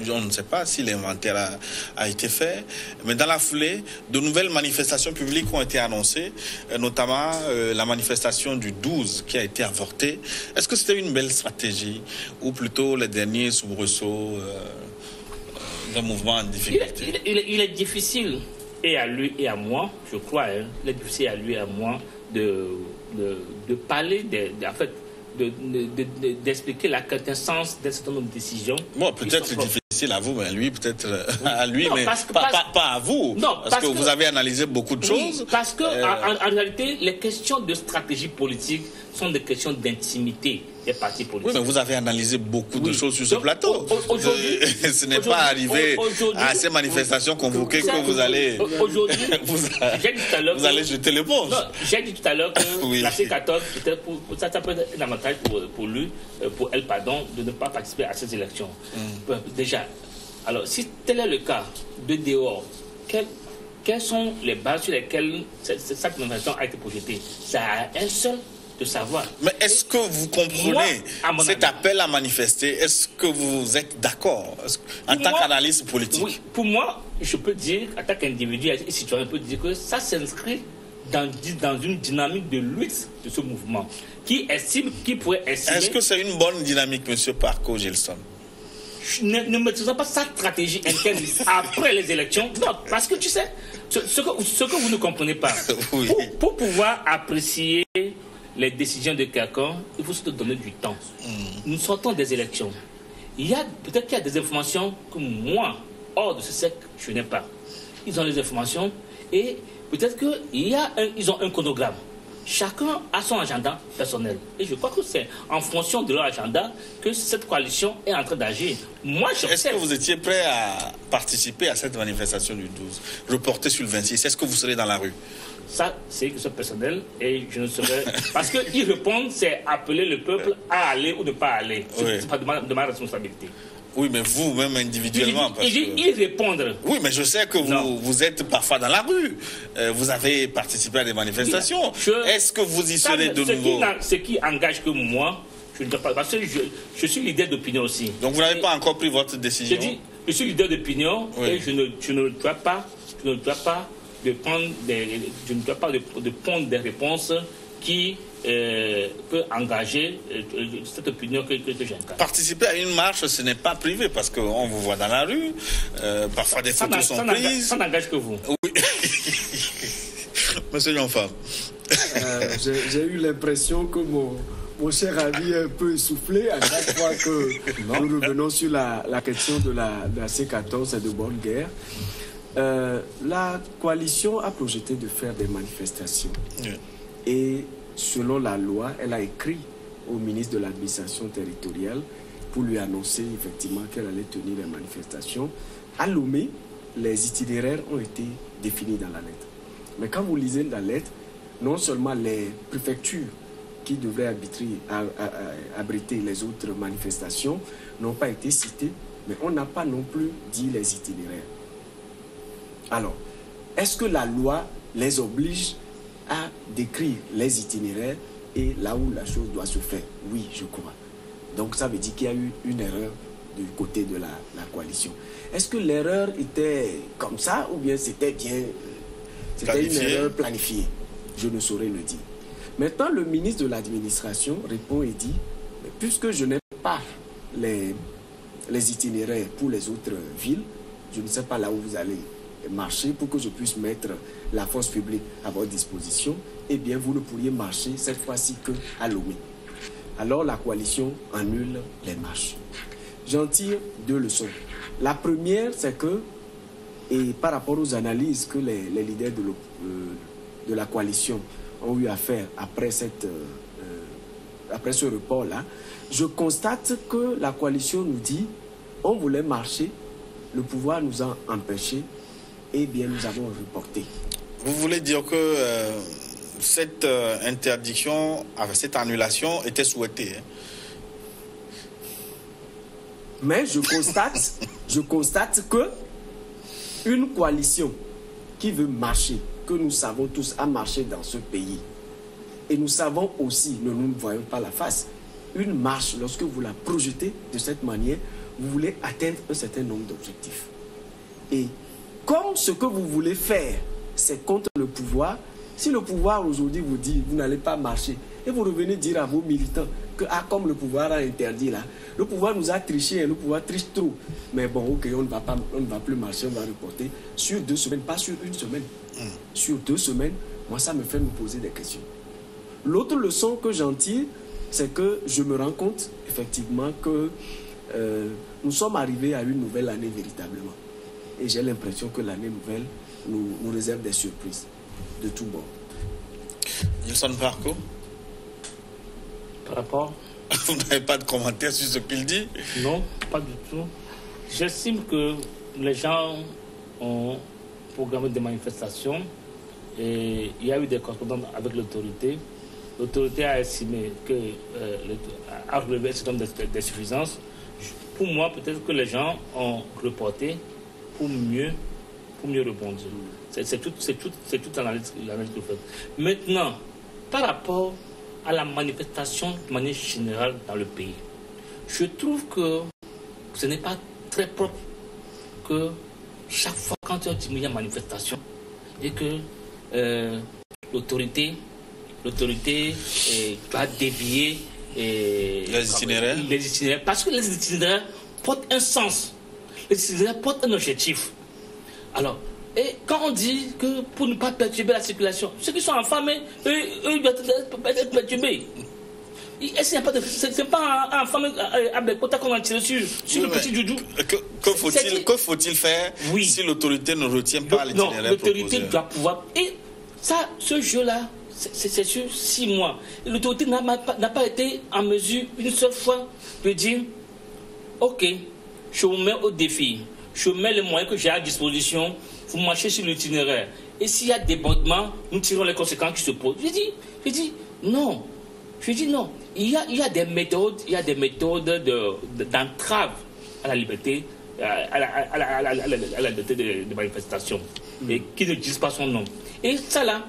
on ne sait pas si l'inventaire a été fait, mais dans la foulée, de nouvelles manifestations publiques ont été annoncées, notamment la manifestation du 12 qui a été avortée. Est-ce que c'était une belle stratégie ou plutôt les derniers soubresauts d'un mouvement en difficulté? Il est difficile, et à lui et à moi, je crois, il est difficile à lui et à moi de parler, d'expliquer la quintessence d'un certain nombre de décisions. Bon, peut-être difficile à vous, mais lui, peut-être à lui, non, mais pas à vous. Non, parce que vous avez analysé beaucoup de choses. Parce que, en réalité, les questions de stratégie politique sont des questions d'intimité des partis politiques. Oui, mais vous avez analysé beaucoup de choses sur ce plateau. Aujourd'hui, ce n'est pas arrivé à ces manifestations convoquées que vous allez... Aujourd'hui, vous allez jeter l'éponge. J'ai dit tout à l'heure que la C14, peut-être ça peut être un avantage pour elle, de ne pas participer à ces élections. Déjà, Alors, si tel est le cas de dehors, quelles sont les bases sur lesquelles cette manifestation a été projetée? C'est à un seul de savoir. Mais est-ce que vous comprenez cet appel à manifester? Est-ce que vous êtes d'accord en tant qu'analyste politique? Oui, pour moi, je peux dire, en tant qu'individu et citoyen, je peux dire que ça s'inscrit dans une dynamique de lutte de ce mouvement qui pourrait estimer... Est-ce que c'est une bonne dynamique, M. Parko Gilson? Ne maîtrisant pas sa stratégie interne après les élections. Non, parce que tu sais, ce que vous ne comprenez pas, oui. Pour pouvoir apprécier les décisions de quelqu'un, il faut se donner du temps. Nous sortons des élections. Peut-être qu'il y a des informations que moi, hors de ce cercle, je n'ai pas. Ils ont les informations et peut-être qu'ils ont un chronogramme. Chacun a son agenda personnel. Et je crois que c'est en fonction de leur agenda que cette coalition est en train d'agir. Moi, est-ce que vous étiez prêt à participer à cette manifestation du 12, reportée sur le 26? Est-ce que vous serez dans la rue? Ça, c'est une question personnelle et je ne serai... Parce qu'ils répondent, c'est appeler le peuple à aller ou ne pas aller. C'est pas de ma responsabilité. Oui, mais vous-même individuellement. Ils répondent. Oui, mais je sais que vous êtes parfois dans la rue. Vous avez participé à des manifestations. Est-ce que vous y serez de nouveau? Ce qui engage que moi, je ne dois pas. Parce que je suis leader d'opinion aussi. Donc vous n'avez pas encore pris votre décision? Je dis, je suis leader d'opinion et je ne dois pas de prendre des réponses qui peut engager cette opinion que j'incarne. Participer à une marche, ce n'est pas privé parce qu'on vous voit dans la rue, parfois des photos sont prises. Ça n'engage que vous. Oui. Monsieur Yonfa. J'ai eu l'impression que mon cher ami est un peu essoufflé à chaque fois que nous revenons sur la question de la C14 et de bonne guerre. La coalition a projeté de faire des manifestations. Et selon la loi, elle a écrit au ministre de l'administration territoriale pour lui annoncer effectivement qu'elle allait tenir les manifestations. À Lomé, les itinéraires ont été définis dans la lettre. Mais quand vous lisez la lettre, non seulement les préfectures qui devraient abriter les autres manifestations n'ont pas été citées, mais on n'a pas non plus dit les itinéraires. Alors, est-ce que la loi les oblige à décrire les itinéraires et là où la chose doit se faire? Oui, je crois. Donc ça veut dire qu'il y a eu une erreur du côté de la coalition. Est-ce que l'erreur était comme ça ou bien c'était bien... C'était une erreur planifiée? Je ne saurais le dire. Maintenant, le ministre de l'administration répond et dit, puisque je n'ai pas les itinéraires pour les autres villes, je ne sais pas là où vous allez marcher pour que je puisse mettre la force publique à votre disposition, eh bien vous ne pourriez marcher cette fois-ci qu'à Lomé. Alors la coalition annule les marches. J'en tire deux leçons. La première, c'est que, et par rapport aux analyses que les leaders de la coalition ont eu à faire après ce report-là, je constate que la coalition nous dit on voulait marcher, le pouvoir nous a empêchés, eh bien nous avons reporté. Vous voulez dire que cette interdiction, cette annulation était souhaitée, hein? Mais je constate que une coalition qui veut marcher, que nous savons tous a marché dans ce pays, et nous savons aussi, nous ne voyons pas la face, une marche, lorsque vous la projetez de cette manière, vous voulez atteindre un certain nombre d'objectifs. Et comme ce que vous voulez faire, c'est contre le pouvoir, si le pouvoir aujourd'hui vous dit vous n'allez pas marcher, et vous revenez dire à vos militants que comme le pouvoir a interdit là, le pouvoir nous a triché et le pouvoir triche trop. Mais bon, ok, on ne va plus marcher, on va reporter sur 2 semaines, pas sur une semaine. Sur 2 semaines, moi ça me fait me poser des questions. L'autre leçon que j'en tire, c'est que je me rends compte effectivement que nous sommes arrivés à une nouvelle année véritablement. Et j'ai l'impression que l'année nouvelle nous réserve des surprises de tous bords. Gilson Parko? Par rapport? Vous n'avez pas de commentaire sur ce qu'il dit? Non, pas du tout. J'estime que les gens ont programmé des manifestations et il y a eu des correspondances avec l'autorité. L'autorité a estimé que a relevé un certain nombre des suffisances. pour moi, peut-être que les gens ont reporté pour mieux rebondir. C'est toute l'analyse que vous faites. Maintenant, par rapport à la manifestation de manière générale dans le pays, je trouve que ce n'est pas très propre que chaque fois quand il y a manifestation et que l'autorité doit dévier les itinéraires. Parce que les itinéraires portent un sens, les itinéraires portent un objectif. Alors, et quand on dit que pour ne pas perturber la circulation, ceux qui sont enfamés, eux ils doivent être perturbés. C'est pas un enfant avec quota qu'on a tiré sur le petit Doudou. Que faut-il faire si l'autorité ne retient pas l'itinéraire proposé? L'autorité doit pouvoir. Et ça, ce jeu-là, c'est sur 6 mois. L'autorité n'a pas été en mesure une seule fois de dire ok, je vous mets au défi, je mets les moyens que j'ai à disposition, vous marchez sur l'itinéraire. Et s'il y a débordement, nous tirons les conséquences qui se posent. Je dis non. Il y a des méthodes, d'entrave à la liberté, à la liberté de manifestation, et qui ne disent pas son nom. Et ça là,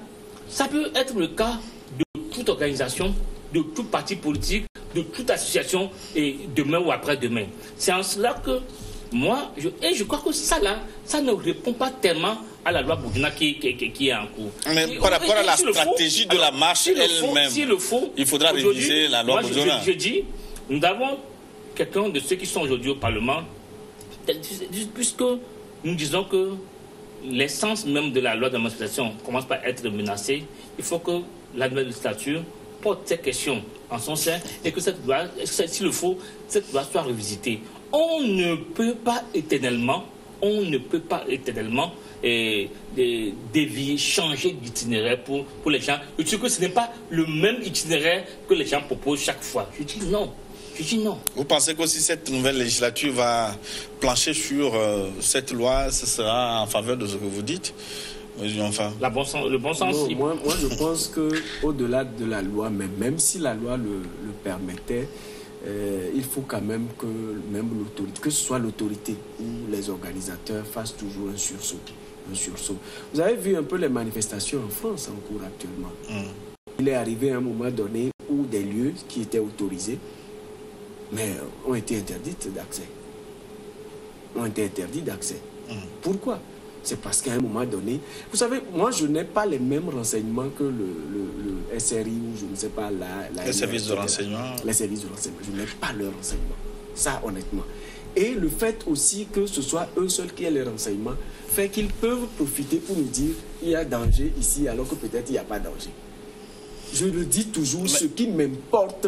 ça peut être le cas de toute organisation, de tout parti politique, de toute association, et demain ou après-demain. C'est en cela que moi, je crois que ça là, ça ne répond pas tellement à la loi Bourguina qui est en cours. Mais par rapport à la stratégie de la marche elle-même, il faudra réviser la loi Bourguina. Je dis, nous avons quelqu'un de ceux qui sont aujourd'hui au Parlement, puisque nous disons que l'essence même de la loi d'émancipation commence par être menacée, il faut que la nouvelle législature porte ces questions en son sein et que cette loi, s'il le faut, cette loi soit revisitée. On ne peut pas éternellement dévier, changer d'itinéraire pour les gens. Je dis que ce n'est pas le même itinéraire que les gens proposent chaque fois. Je dis non. Vous pensez que si cette nouvelle législature va plancher sur cette loi, ce sera en faveur de ce que vous dites? Enfin. Le bon sens. Non, moi, je pense qu'au-delà de la loi, même si la loi le permettait, il faut quand même que même l'autorité, que ce soit l'autorité ou les organisateurs, fassent toujours un sursaut. Vous avez vu un peu les manifestations en France en cours actuellement. Il est arrivé à un moment donné où des lieux qui étaient autorisés, mais ont été interdits d'accès. Pourquoi? C'est parce qu'à un moment donné, vous savez, moi je n'ai pas les mêmes renseignements que le SRI ou je ne sais pas les services de renseignement. Les services de renseignement, je n'ai pas leurs renseignements. Ça, honnêtement. Et le fait aussi que ce soit eux seuls qui aient les renseignements fait qu'ils peuvent profiter pour nous dire il y a danger ici alors que peut-être il n'y a pas danger. Je le dis toujours, ce qui m'importe,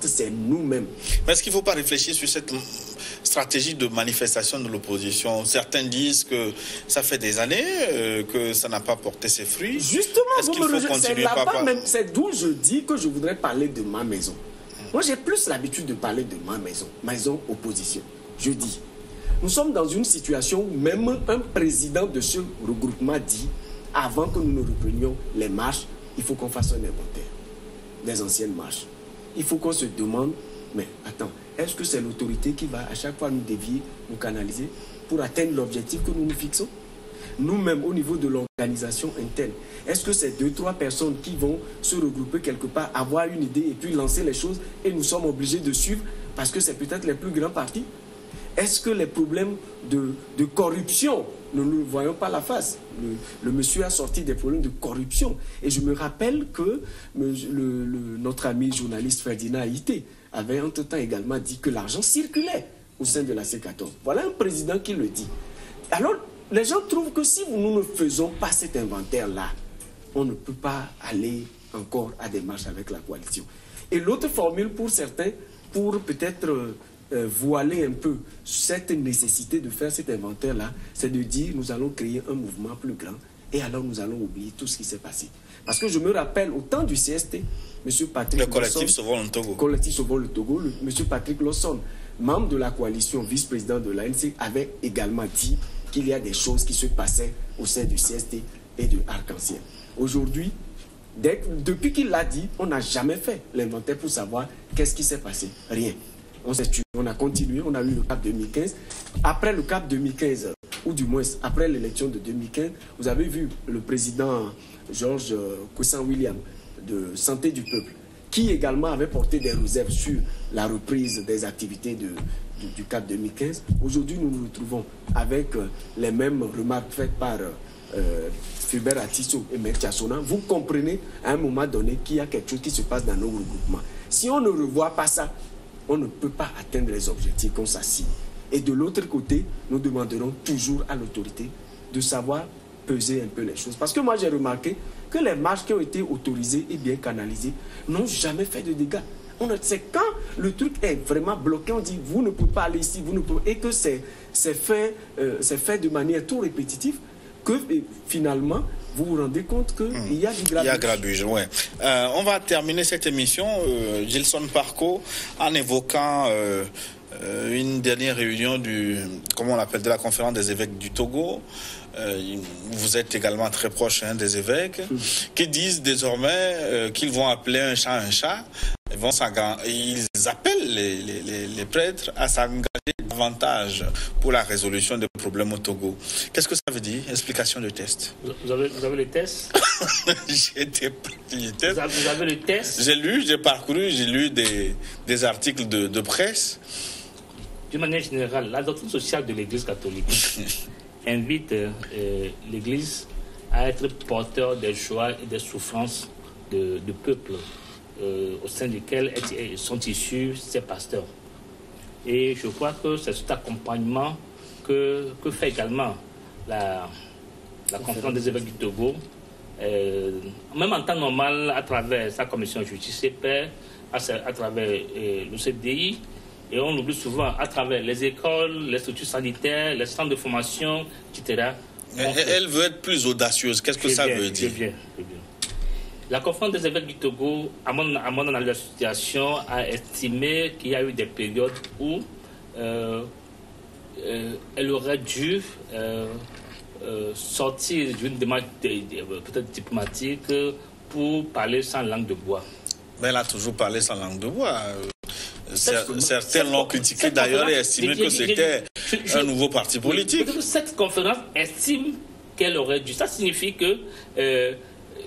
c'est nous-mêmes. Mais est-ce qu'il ne faut pas réfléchir sur cette stratégie de manifestation de l'opposition? Certains disent que ça fait des années que ça n'a pas porté ses fruits. Justement, c'est d'où je dis que je voudrais parler de ma maison. Moi, j'ai plus l'habitude de parler de ma maison opposition. Je dis, nous sommes dans une situation où même un président de ce regroupement dit, avant que nous ne reprenions les marches, il faut qu'on fasse un inventaire des anciennes marches. Il faut qu'on se demande, mais attends, est-ce que c'est l'autorité qui va à chaque fois nous dévier, nous canaliser pour atteindre l'objectif que nous nous fixons? Nous-mêmes, au niveau de l'organisation interne, est-ce que c'est 2-3 personnes qui vont se regrouper quelque part, avoir une idée et puis lancer les choses et nous sommes obligés de suivre parce que c'est peut-être les plus grands partis? Est-ce que les problèmes de corruption, nous ne voyons pas la face? Le monsieur a sorti des problèmes de corruption. Et je me rappelle que notre ami journaliste Ferdinand Haïté avait entre-temps également dit que l'argent circulait au sein de la C14. Voilà un président qui le dit. Alors, les gens trouvent que si nous ne faisons pas cet inventaire-là, on ne peut pas aller encore à des marches avec la coalition. Et l'autre formule pour certains, pour peut-être voiler un peu cette nécessité de faire cet inventaire-là, c'est de dire nous allons créer un mouvement plus grand et alors nous allons oublier tout ce qui s'est passé. Parce que je me rappelle au temps du CST, M. Patrick le collectif Sauvons le Togo. Collectif Sauvons le Togo, M. Patrick Lawson, membre de la coalition, vice-président de l'ANC, avait également dit qu'il y a des choses qui se passaient au sein du CST et de Arc-en-Ciel. Aujourd'hui, depuis qu'il l'a dit, on n'a jamais fait l'inventaire pour savoir qu'est-ce qui s'est passé. Rien. On a continué, on a eu le CAP 2015. Après le CAP 2015, ou du moins après l'élection de 2015, vous avez vu le président Georges Koussan-William de Santé du Peuple, qui également avait porté des réserves sur la reprise des activités du CAP 2015. Aujourd'hui, nous nous retrouvons avec les mêmes remarques faites par Fulbert Atisso et Maître Tchassona. Vous comprenez à un moment donné qu'il y a quelque chose qui se passe dans nos regroupements. Si on ne revoit pas ça, on ne peut pas atteindre les objectifs qu'on s'assigne. Et de l'autre côté, nous demanderons toujours à l'autorité de savoir peser un peu les choses. Parce que moi, j'ai remarqué que les marches qui ont été autorisées et bien canalisées n'ont jamais fait de dégâts. C'est quand le truc est vraiment bloqué, on dit vous ne pouvez pas aller ici, vous ne pouvez, et que c'est fait de manière trop répétitive, que finalement vous vous rendez compte qu'il y a du grabuge. Il y a grabuge, oui. On va terminer cette émission, Gilson Parco, en évoquant une dernière réunion comment on l'appelle, de la conférence des évêques du Togo. Vous êtes également très proche des évêques, qui disent désormais qu'ils vont appeler un chat. Ils appellent les prêtres à s'engager davantage pour la résolution des problèmes au Togo. Qu'est-ce que ça veut dire? Explication de test. Vous avez les tests? J'ai été parti du test. Vous avez le test? J'ai lu, j'ai parcouru, j'ai lu des articles de presse. D'une manière générale, la doctrine sociale de l'Église catholique invite l'Église à être porteur des joies et des souffrances du peuple au sein duquel sont issus ces pasteurs. Et je crois que c'est cet accompagnement que fait également la conférence des évêques du Togo, même en temps normal, à travers sa commission justice et paix, à travers le CDI, et on l'oublie souvent, à travers les écoles, les structures sanitaires, les centres de formation, etc. Elle veut être plus audacieuse. Qu'est-ce que ça veut dire? C'est bien. La conférence des évêques du Togo, à mon analyse de la situation, a estimé qu'il y a eu des périodes où elle aurait dû sortir d'une démarche peut-être diplomatique pour parler sans langue de bois. Mais elle a toujours parlé sans langue de bois. Certains l'ont critiqué d'ailleurs et estimé que c'était un nouveau parti politique. Cette conférence estime qu'elle aurait dû. Ça signifie que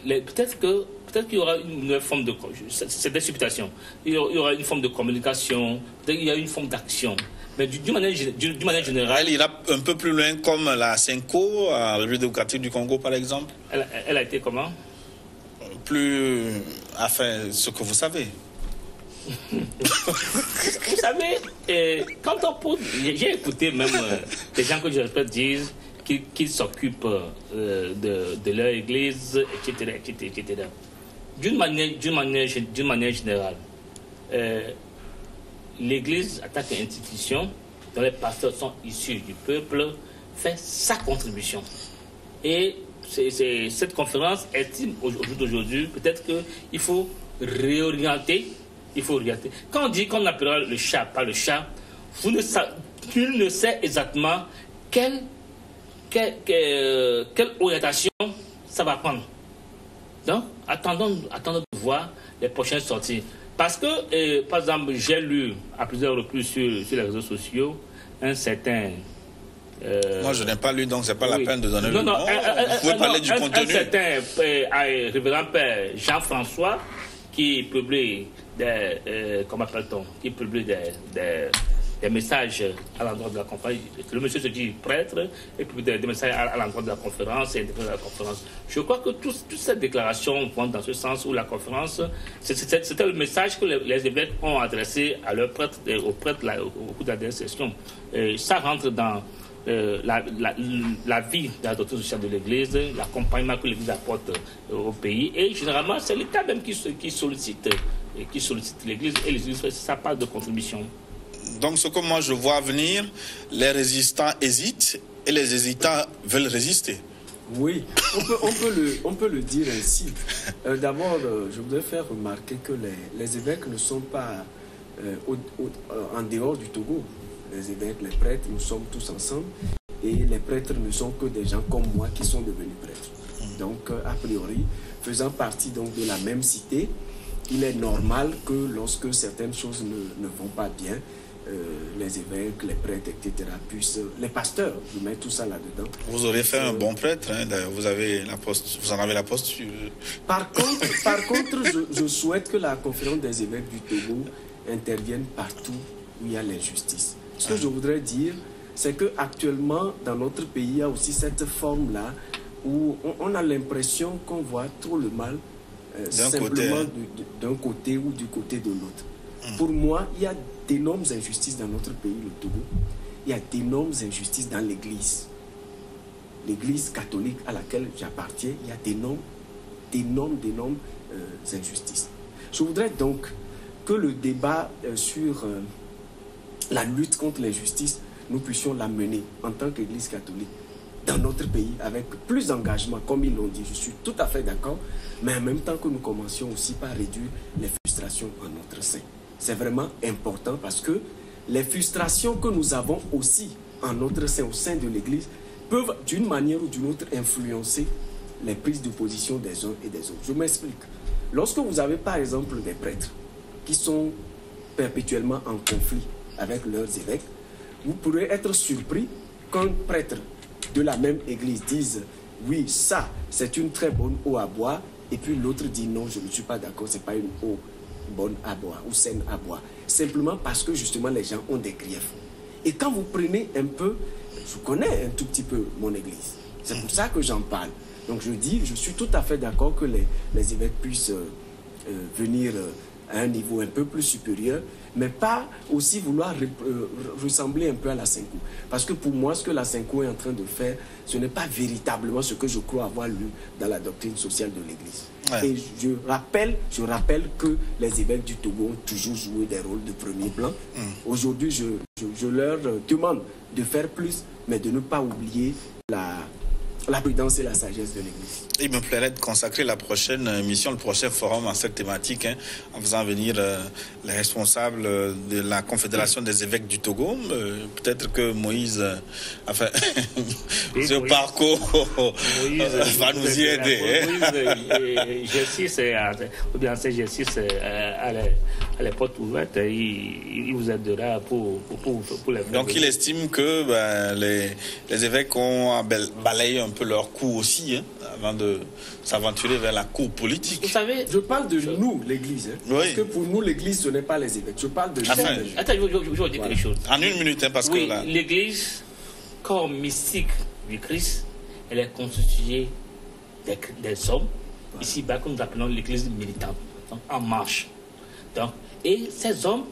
peut-être qu'il y aura une forme de... C'est des supputations. Il y aura une forme de communication, peut-être qu'il y a une forme d'action. Mais d'une manière générale... Elle ira un peu plus loin comme la CENCO, à la République démocratique du Congo par exemple. Elle a été comment? Enfin, ce que vous savez. Vous savez, quand on pose... J'ai écouté même des gens que je respecte disent qu'ils s'occupent de leur église, etc. D'une manière générale, l'église, en tant qu'institution, dont les pasteurs sont issus du peuple, fait sa contribution. Et cette conférence estime aujourd'hui peut-être qu'il faut réorienter. Quand on dit qu'on appellera le chat par le chat, nul ne sait exactement quelle orientation ça va prendre. Donc, attendons de voir les prochaines sorties. Parce que, par exemple, j'ai lu à plusieurs reprises sur les réseaux sociaux un certain... Moi, je n'ai pas lu, donc ce n'est pas la peine de donner le nom. Vous pouvez parler du contenu. Un certain révérend père Jean-François qui publie comment appelle-t-on, qui publie des messages à l'endroit de la conférence. Le monsieur se dit prêtre et publie des messages à l'endroit de la conférence et de la conférence. Je crois que toutes ces déclarations vont dans ce sens où la conférence, c'était le message que les évêques ont adressé à leurs prêtres, aux prêtres au cours de la dernière session. Ça rentre dans la vie de la doctrine sociale de l'Église, l'accompagnement que l'Église apporte au pays, et généralement c'est l'État même qui sollicite l'Église, et l'Église fait sa part de contribution. Donc ce que moi je vois venir, les résistants hésitent et les hésitants veulent résister. Oui, on peut le dire ainsi. D'abord, je voudrais faire remarquer que les évêques ne sont pas en dehors du Togo. Les évêques, les prêtres, nous sommes tous ensemble. Et les prêtres ne sont que des gens comme moi qui sont devenus prêtres. Donc, a priori, faisant partie donc de la même cité, il est normal que lorsque certaines choses ne vont pas bien, les évêques, les prêtres, etc., puissent, les pasteurs, je mets tout ça là-dedans. Vous aurez fait un bon prêtre, hein, vous en avez la posture. Par contre, je souhaite que la conférence des évêques du Togo intervienne partout où il y a l'injustice. Ce que je voudrais dire, c'est qu'actuellement, dans notre pays, il y a aussi cette forme-là où on a l'impression qu'on voit trop le mal simplement d'un côté ou du côté de l'autre. Pour moi, il y a d'énormes injustices dans notre pays, le Togo. Il y a d'énormes injustices dans l'Église. L'Église catholique à laquelle j'appartiens, il y a d'énormes injustices. Je voudrais donc que le débat sur la lutte contre l'injustice, nous puissions la mener en tant qu'Église catholique dans notre pays avec plus d'engagement, comme ils l'ont dit. Je suis tout à fait d'accord, mais en même temps que nous commencions aussi par réduire les frustrations en notre sein. C'est vraiment important parce que les frustrations que nous avons aussi en notre sein, au sein de l'Église, peuvent d'une manière ou d'une autre influencer les prises de position des uns et des autres. Je m'explique. Lorsque vous avez par exemple des prêtres qui sont perpétuellement en conflit avec leurs évêques, vous pourrez être surpris qu'un prêtre de la même église dise « oui, ça, c'est une très bonne eau à boire » et puis l'autre dit « non, je ne suis pas d'accord, ce n'est pas une eau bonne à boire ou saine à boire ». Simplement parce que justement les gens ont des griefs. Et quand vous prenez un peu, je connais un tout petit peu mon église, c'est pour ça que j'en parle. Donc je dis, je suis tout à fait d'accord que les évêques puissent venir à un niveau un peu plus supérieur, mais pas aussi vouloir ressembler un peu à la Cinco. Parce que pour moi, ce que la Cinco est en train de faire, ce n'est pas véritablement ce que je crois avoir lu dans la doctrine sociale de l'Église. Ouais. Et je rappelle que les évêques du Togo ont toujours joué des rôles de premier plan. Aujourd'hui, je leur demande de faire plus, mais de ne pas oublier la prudence et la sagesse de l'Église. Il me plairait de consacrer la prochaine émission, le prochain forum à cette thématique, hein, en faisant venir les responsables de la Confédération des évêques du Togo. Peut-être que Moïse, enfin, ce parcours va nous y aider. Ou bien cet exercice à les portes ouvertes, il vous aidera pour les... Donc il estime que les évêques ont balayé un peu leur coup aussi, hein, avant de s'aventurer vers la cour politique. Vous savez, je parle de nous, l'Église. Hein, oui. Parce que pour nous, l'Église, ce n'est pas les évêques. Je parle de nous. Attends, je vais dire quelque chose. En une minute, hein, parce que là... l'Église, corps mystique du Christ, elle est constituée des hommes, ici-bas, que nous appelons l'Église militante, donc en marche. Donc, et ces hommes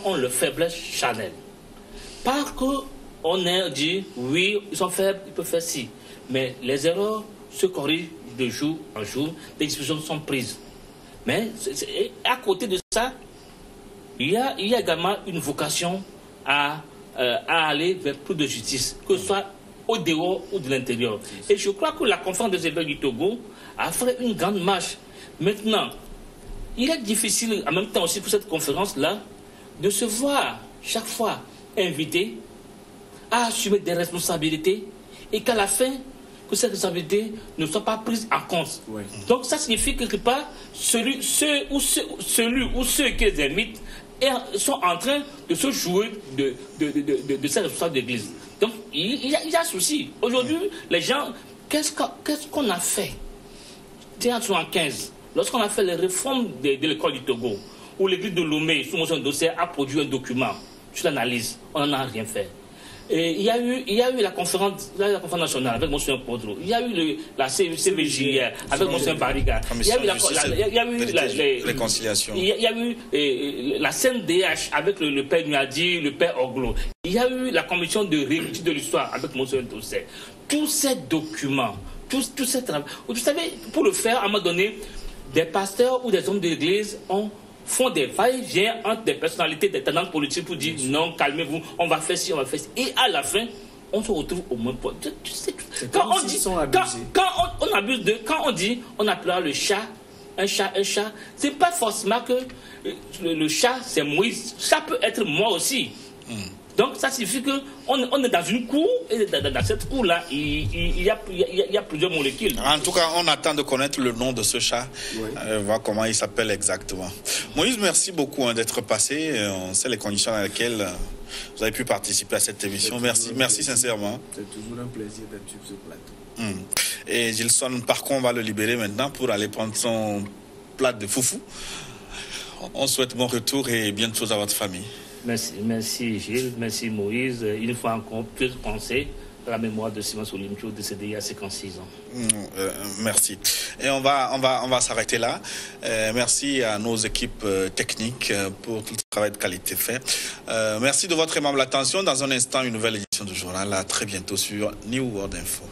ont le faiblesse charnelle. Parce que on a dit, oui, ils sont faibles, ils peuvent faire ci. Mais les erreurs se corrigent de jour en jour, les dispositions sont prises. Mais à côté de ça, il y a également une vocation à aller vers plus de justice, que ce soit au dehors ou de l'intérieur. Et je crois que la conférence des évêques du Togo a fait une grande marche. Maintenant, il est difficile en même temps aussi pour cette conférence-là de se voir chaque fois invité à assumer des responsabilités et qu'à la fin, que ces responsabilités ne soient pas prises en compte. Ouais. Donc ça signifie quelque part celui ou ceux qui les imitent sont en train de se jouer de ces responsables d'église. Donc il y a un souci. Aujourd'hui, les gens, qu'est-ce qu'on a fait en 1975, lorsqu'on a fait les réformes de l'école du Togo, où l'église de Lomé, sous mon dossier, a produit un document sur l'analyse, on n'en a rien fait. Et il y a eu la conférence nationale avec M. Podro. Il y a eu la CVJ avec M. Bariga. Il y a eu la réconciliation. Il y a eu la CNDH avec le père Nuadi, le père Oglo. Il y a eu la commission de réécriture de l'histoire avec M. Dossé. Tous ces documents, tous ces travaux. Vous savez, pour le faire, à un moment donné, des pasteurs ou des hommes de l'église font des va-et-vient entre des personnalités, des tendances politiques pour dire non, calmez-vous, on va faire ci, on va faire ci. Et à la fin, on se retrouve au même point. Quand on dit on appellera le chat, un chat, c'est pas forcément que le chat c'est Moïse. Ça peut être moi aussi. Donc ça signifie qu'on est dans une cour, et dans cette cour-là, il y a plusieurs molécules. En tout cas, on attend de connaître le nom de ce chat, voir comment il s'appelle exactement. Moïse, merci beaucoup d'être passé. On sait les conditions dans lesquelles vous avez pu participer à cette émission. Merci sincèrement. C'est toujours un plaisir d'être sur ce plateau. Et Gilson, par contre, on va le libérer maintenant pour aller prendre son plat de foufou. On souhaite bon retour et bien de choses à votre famille. Merci Gilles, merci Moïse. Une fois encore, plus penser à la mémoire de Simon Solimcho, décédé il y a 56 ans. Merci. Et on va s'arrêter là. Merci à nos équipes techniques pour tout le travail de qualité fait. Merci de votre aimable attention. Dans un instant, une nouvelle édition du journal. À très bientôt sur New World Info.